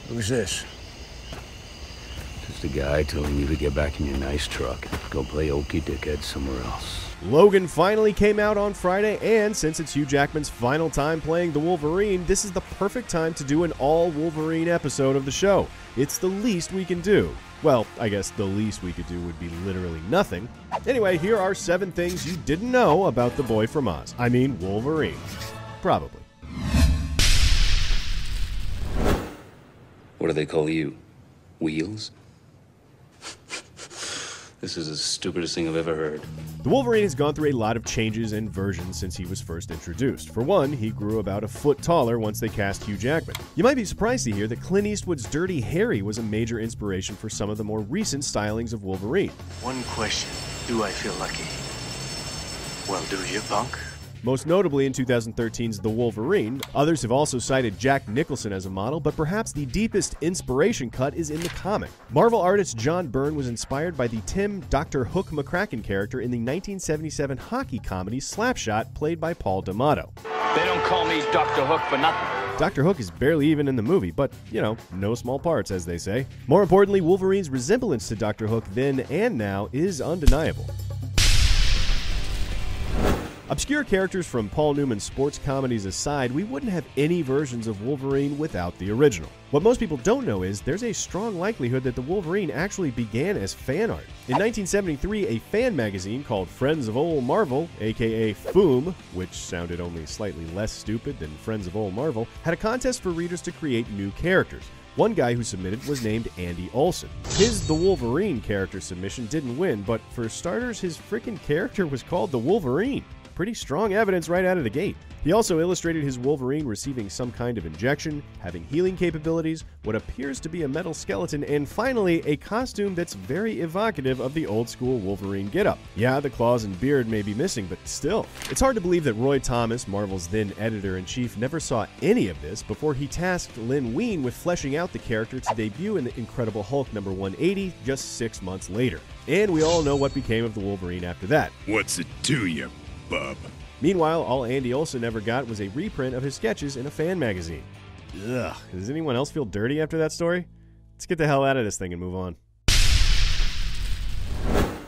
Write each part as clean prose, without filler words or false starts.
Who's this? Just a guy telling you to get back in your nice truck. Go play okey dickhead somewhere else. Logan finally came out on Friday, and since it's Hugh Jackman's final time playing the Wolverine, this is the perfect time to do an all-Wolverine episode of the show. It's the least we can do. Well, I guess the least we could do would be literally nothing. Anyway, here are 7 things you didn't know about the boy from Oz. I mean, Wolverine. Probably. What do they call you? Wheels? This is the stupidest thing I've ever heard. The Wolverine has gone through a lot of changes and versions since he was first introduced. For one, he grew about a foot taller once they cast Hugh Jackman. You might be surprised to hear that Clint Eastwood's Dirty Harry was a major inspiration for some of the more recent stylings of Wolverine. One question. Do I feel lucky? Well, do you, punk? Most notably in 2013's The Wolverine, others have also cited Jack Nicholson as a model, but perhaps the deepest inspiration cut is in the comic. Marvel artist John Byrne was inspired by the Tim Dr. Hook McCracken character in the 1977 hockey comedy Slapshot, played by Paul D'Amato. They don't call me Dr. Hook for nothing. Dr. Hook is barely even in the movie, but, you know, no small parts, as they say. More importantly, Wolverine's resemblance to Dr. Hook then and now is undeniable. Obscure characters from Paul Newman's sports comedies aside, we wouldn't have any versions of Wolverine without the original. What most people don't know is there's a strong likelihood that the Wolverine actually began as fan art. In 1973, a fan magazine called Friends of Old Marvel, aka FOOM, which sounded only slightly less stupid than Friends of Old Marvel, had a contest for readers to create new characters. One guy who submitted was named Andy Olson. His The Wolverine character submission didn't win, but for starters, his frickin' character was called the Wolverine. Pretty strong evidence right out of the gate. He also illustrated his Wolverine receiving some kind of injection, having healing capabilities, what appears to be a metal skeleton, and finally, a costume that's very evocative of the old-school Wolverine getup. Yeah, the claws and beard may be missing, but still. It's hard to believe that Roy Thomas, Marvel's then editor-in-chief, never saw any of this before he tasked Len Wein with fleshing out the character to debut in The Incredible Hulk number 180 just 6 months later. And we all know what became of the Wolverine after that. What's it to you, bub? Meanwhile, all Andy Olson ever got was a reprint of his sketches in a fan magazine. Ugh, does anyone else feel dirty after that story? Let's get the hell out of this thing and move on.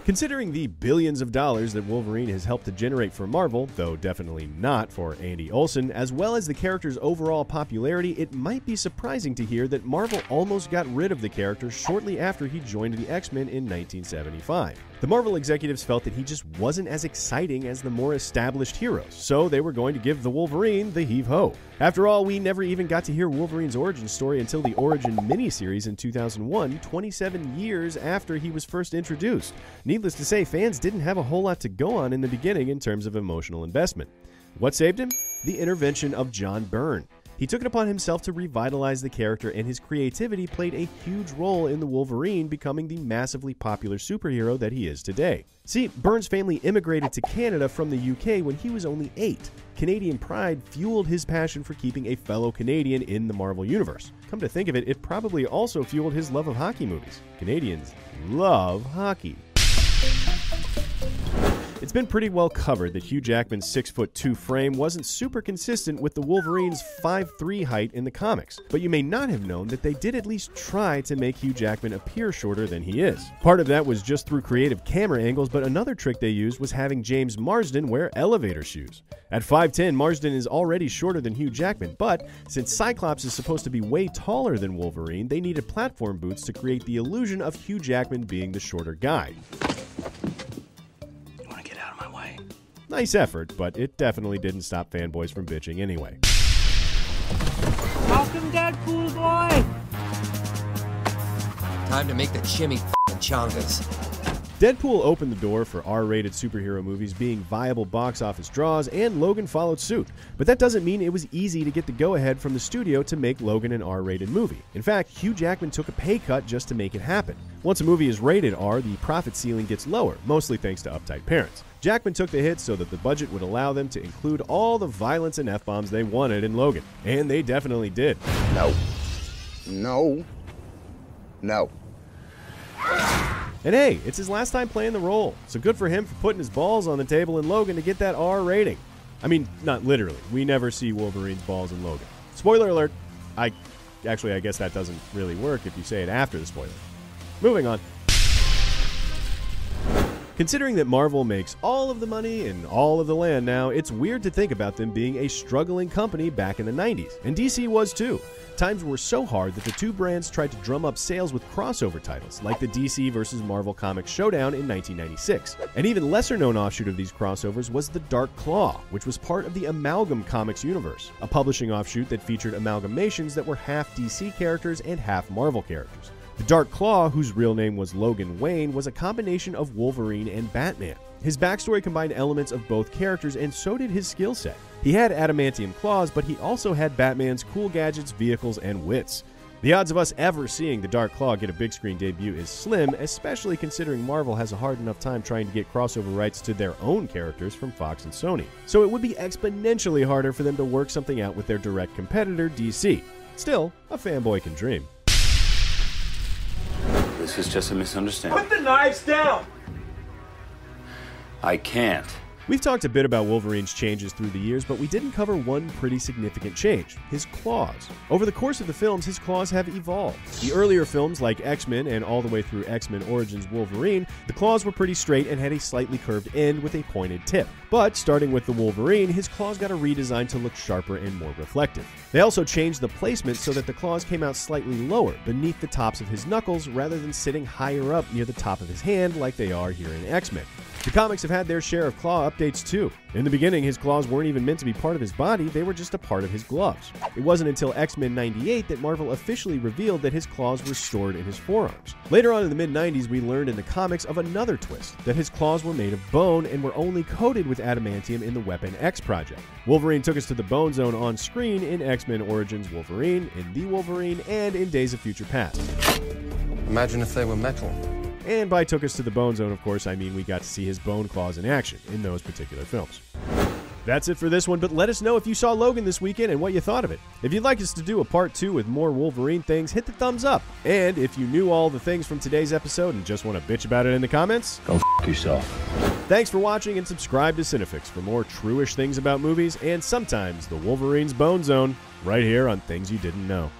Considering the billions of dollars that Wolverine has helped to generate for Marvel, though definitely not for Andy Olson, as well as the character's overall popularity, it might be surprising to hear that Marvel almost got rid of the character shortly after he joined the X-Men in 1975. The Marvel executives felt that he just wasn't as exciting as the more established heroes, so they were going to give the Wolverine the heave-ho. After all, we never even got to hear Wolverine's origin story until the Origin miniseries in 2001, 27 years after he was first introduced. Needless to say, fans didn't have a whole lot to go on in the beginning in terms of emotional investment. What saved him? The intervention of John Byrne. He took it upon himself to revitalize the character, and his creativity played a huge role in the Wolverine becoming the massively popular superhero that he is today. See, Byrne's family immigrated to Canada from the UK when he was only 8. Canadian pride fueled his passion for keeping a fellow Canadian in the Marvel Universe. Come to think of it, it probably also fueled his love of hockey movies. Canadians love hockey. It's been pretty well covered that Hugh Jackman's 6'2" frame wasn't super consistent with the Wolverine's 5'3" height in the comics, but you may not have known that they did at least try to make Hugh Jackman appear shorter than he is. Part of that was just through creative camera angles, but another trick they used was having James Marsden wear elevator shoes. At 5'10", Marsden is already shorter than Hugh Jackman, but since Cyclops is supposed to be way taller than Wolverine, they needed platform boots to create the illusion of Hugh Jackman being the shorter guy. Nice effort, but it definitely didn't stop fanboys from bitching anyway. Welcome, Deadpool boy! Time to make the chimmy chongas. Deadpool opened the door for R-rated superhero movies being viable box office draws, and Logan followed suit. But that doesn't mean it was easy to get the go-ahead from the studio to make Logan an R-rated movie. In fact, Hugh Jackman took a pay cut just to make it happen. Once a movie is rated R, the profit ceiling gets lower, mostly thanks to uptight parents. Jackman took the hit so that the budget would allow them to include all the violence and F-bombs they wanted in Logan. And they definitely did. No. No. No. And hey, it's his last time playing the role, so good for him for putting his balls on the table in Logan to get that R rating. I mean, not literally. We never see Wolverine's balls in Logan. Spoiler alert, I Actually, I guess that doesn't really work if you say it after the spoiler. Moving on. Considering that Marvel makes all of the money and all of the land now, it's weird to think about them being a struggling company back in the 90s. And DC was too. Times were so hard that the two brands tried to drum up sales with crossover titles, like the DC vs. Marvel Comics Showdown in 1996. An even lesser-known offshoot of these crossovers was the Dark Claw, which was part of the Amalgam Comics universe, a publishing offshoot that featured amalgamations that were half DC characters and half Marvel characters. The Dark Claw, whose real name was Logan Wayne, was a combination of Wolverine and Batman. His backstory combined elements of both characters, and so did his skill set. He had adamantium claws, but he also had Batman's cool gadgets, vehicles, and wits. The odds of us ever seeing the Dark Claw get a big screen debut is slim, especially considering Marvel has a hard enough time trying to get crossover rights to their own characters from Fox and Sony. So it would be exponentially harder for them to work something out with their direct competitor, DC. Still, a fanboy can dream. This is just a misunderstanding. Put the knives down! I can't. We've talked a bit about Wolverine's changes through the years, but we didn't cover one pretty significant change: his claws. Over the course of the films, his claws have evolved. The earlier films, like X-Men and all the way through X-Men Origins Wolverine, the claws were pretty straight and had a slightly curved end with a pointed tip. But starting with the Wolverine, his claws got a redesign to look sharper and more reflective. They also changed the placement so that the claws came out slightly lower, beneath the tops of his knuckles, rather than sitting higher up near the top of his hand like they are here in X-Men. The comics have had their share of claw updates too. In the beginning, his claws weren't even meant to be part of his body, they were just a part of his gloves. It wasn't until X-Men 98 that Marvel officially revealed that his claws were stored in his forearms. Later on in the mid-90s, we learned in the comics of another twist, that his claws were made of bone and were only coated with adamantium in the Weapon X project. Wolverine took us to the Bone Zone on screen in X-Men Origins Wolverine, in The Wolverine, and in Days of Future Past. Imagine if they were metal. And by took us to the Bone Zone, of course, I mean we got to see his bone claws in action in those particular films. That's it for this one, but let us know if you saw Logan this weekend and what you thought of it. If you'd like us to do a part 2 with more Wolverine things, hit the thumbs up. And if you knew all the things from today's episode and just want to bitch about it in the comments, Go f yourself. thanks for watching, and subscribe to Cinefix for more true-ish things about movies and sometimes the Wolverine's Bone Zone right here on Things You Didn't Know.